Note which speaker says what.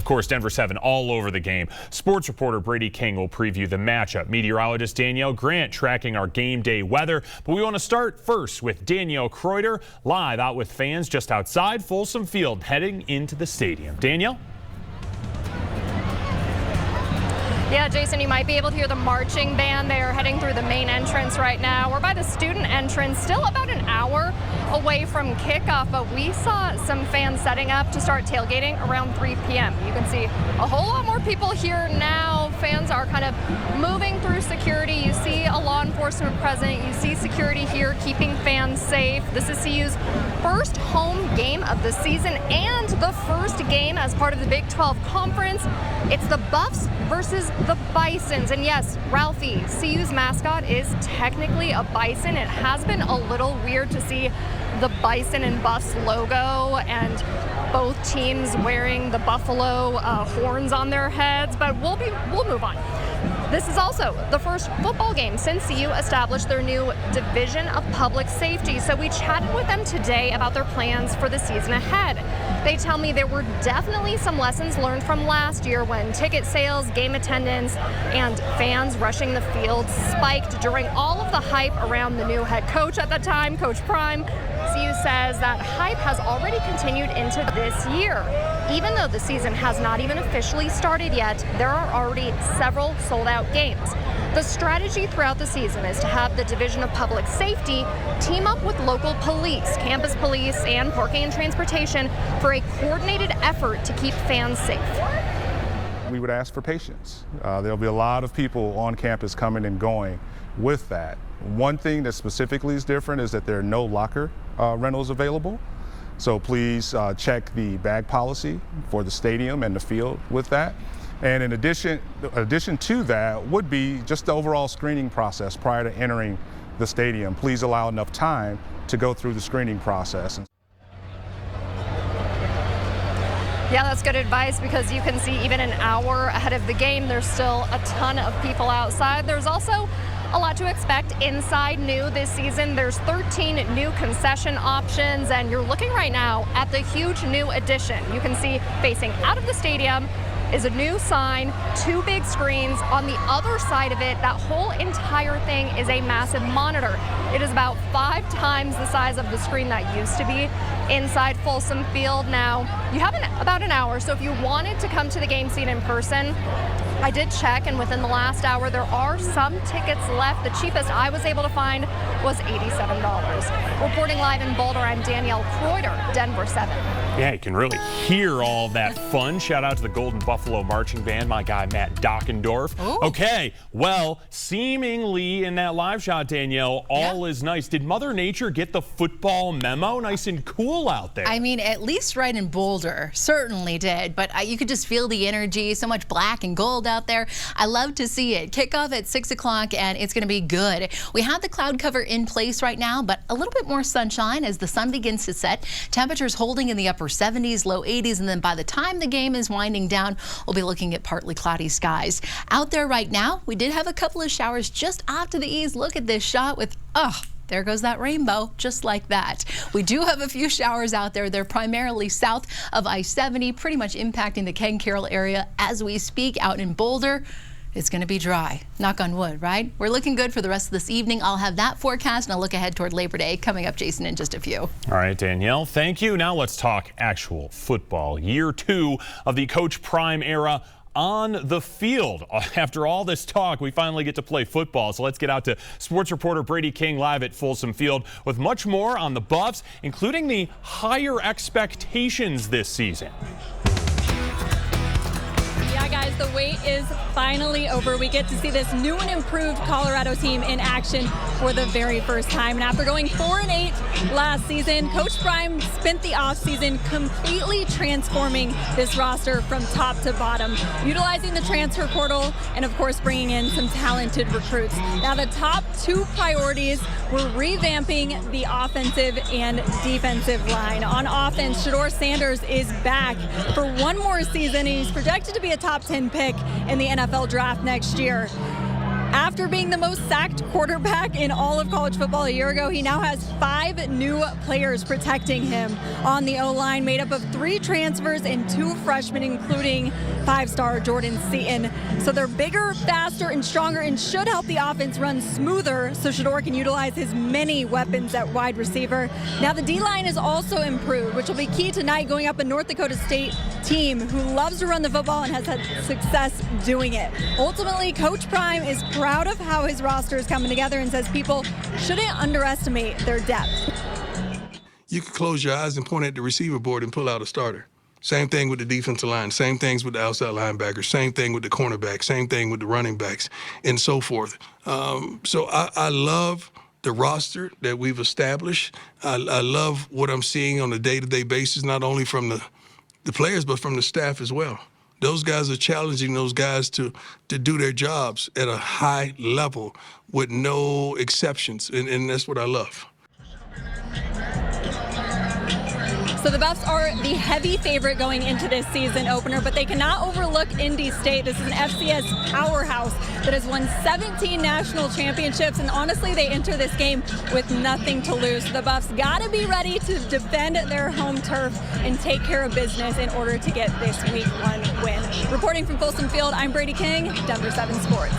Speaker 1: Of course, Denver 7 all over the game. Sports reporter Brady King will preview the matchup. Meteorologist Danielle Grant tracking our game day weather. But we want to start first with Danielle Kreuter live out with fans just outside Folsom Field heading into the stadium. Danielle?
Speaker 2: Yeah, Jason, you might be able to hear the marching band. They are heading through the main entrance right now. We're by the student entrance, still about an hour away from kickoff, but we saw some fans setting up to start tailgating around 3 p.m. You can see a whole lot more people here now. Fans are kind of moving through security. You see a law enforcement present. You see security here keeping fans safe. This is CU's first home game of the season and the first game as part of the Big 12 Conference. It's the Buffs versus the Bisons. And yes, Ralphie, CU's mascot is technically a bison. It has been a little weird to see the Bison and Buffs logo and both teams wearing the buffalo horns on their heads, but we'll move on. This is also the first football game since CU established their new Division of Public Safety. So we chatted with them today about their plans for the season ahead. They tell me there were definitely some lessons learned from last year when ticket sales, game attendance, and fans rushing the field spiked during all of the hype around the new head coach at the time, Coach Prime. CU says that hype has already continued into this year. Even though the season has not even officially started yet, there are already several sold-out games. The strategy throughout the season is to have the Division of Public Safety team up with local police, campus police, and parking and transportation for a coordinated effort to keep fans safe.
Speaker 3: We would ask for patience. There'll be a lot of people on campus coming and going with that. One thing that specifically is different is that there are no locker rentals available. So please check the bag policy for the stadium and the field with that. And in addition to that would be just the overall screening process prior to entering the stadium. Please allow enough time to go through the screening process.
Speaker 2: Yeah, that's good advice because you can see even an hour ahead of the game, there's still a ton of people outside. There's also a lot to expect inside new this season. There's 13 new concession options, and you're looking right now at the huge new addition. You can see facing out of the stadium is a new sign, 2 big screens. On the other side of it, that whole entire thing is a massive monitor. It is about 5 times the size of the screen that used to be inside Folsom Field. Now, you have about an hour, so if you wanted to come to the game scene in person, I did check, and within the last hour, there are some tickets left. The cheapest I was able to find was $87. Reporting live in Boulder, I'm Danielle Kreuter, Denver 7.
Speaker 1: Yeah, you can really hear all that fun. Shout out to the Golden Buffalo Marching Band, my guy Matt Dockendorf.
Speaker 4: Ooh.
Speaker 1: Okay, well, seemingly in that live shot, Danielle, all is nice. Did Mother Nature get the football memo? Nice and cool out there.
Speaker 4: I mean, at least right in Boulder, certainly did. But you could just feel the energy, so much black and gold out there. I love to see it. Kickoff at 6 o'clock, and it's going to be good. We have the cloud cover in place right now, but a little bit more sunshine as the sun begins to set. Temperatures holding in the upper 70s, low 80s, and then by the time the game is winding down, we'll be looking at partly cloudy skies. Out there right now, we did have a couple of showers just off to the east. Look at this shot with, there goes that rainbow, just like that. We do have a few showers out there. They're primarily south of I-70, pretty much impacting the Ken Carroll area as we speak. Out in Boulder, it's going to be dry. Knock on wood, right? We're looking good for the rest of this evening. I'll have that forecast, and I'll look ahead toward Labor Day coming up, Jason, in just a few.
Speaker 1: All right, Danielle, thank you. Now let's talk actual football. Year 2 of the Coach Prime era on the field. After all this talk, we finally get to play football. So let's get out to sports reporter Brady King live at Folsom Field with much more on the Buffs, including the higher expectations this season.
Speaker 5: Yeah, guys, the wait is finally over. We get to see this new and improved Colorado team in action for the very first time. And after going 4-8 last season, Coach Prime spent the offseason completely transforming this roster from top to bottom, utilizing the transfer portal and, of course, bringing in some talented recruits. Now, the top 2 priorities were revamping the offensive and defensive line. On offense, Shedeur Sanders is back for one more season. He's projected to be a top 10 pick in the NFL draft next year. After being the most sacked quarterback in all of college football a year ago, he now has 5 new players protecting him on the O-line, made up of 3 transfers and 2 freshmen, including 5-star Jordan Seaton. So they're bigger, faster, and stronger, and should help the offense run smoother so Shedeur can utilize his many weapons at wide receiver. Now the D-line is also improved, which will be key tonight going up a North Dakota State team who loves to run the football and has had success doing it. Ultimately, Coach Prime is proud of how his roster is coming together and says people shouldn't underestimate their depth.
Speaker 6: You could close your eyes and point at the receiver board and pull out a starter. Same thing with the defensive line, same things with the outside linebackers, same thing with the cornerback, same thing with the running backs, and so forth. So I love the roster that we've established. I love what I'm seeing on a day-to-day basis, not only from the players, but from the staff as well. Those guys are challenging those guys to do their jobs at a high level with no exceptions, and that's what I love.
Speaker 5: So the Buffs are the heavy favorite going into this season opener, but they cannot overlook Indy State. This is an FCS powerhouse that has won 17 national championships, and honestly, they enter this game with nothing to lose. So the Buffs got to be ready to defend their home turf and take care of business in order to get this Week 1 win. Reporting from Folsom Field, I'm Brady King, Denver 7 Sports.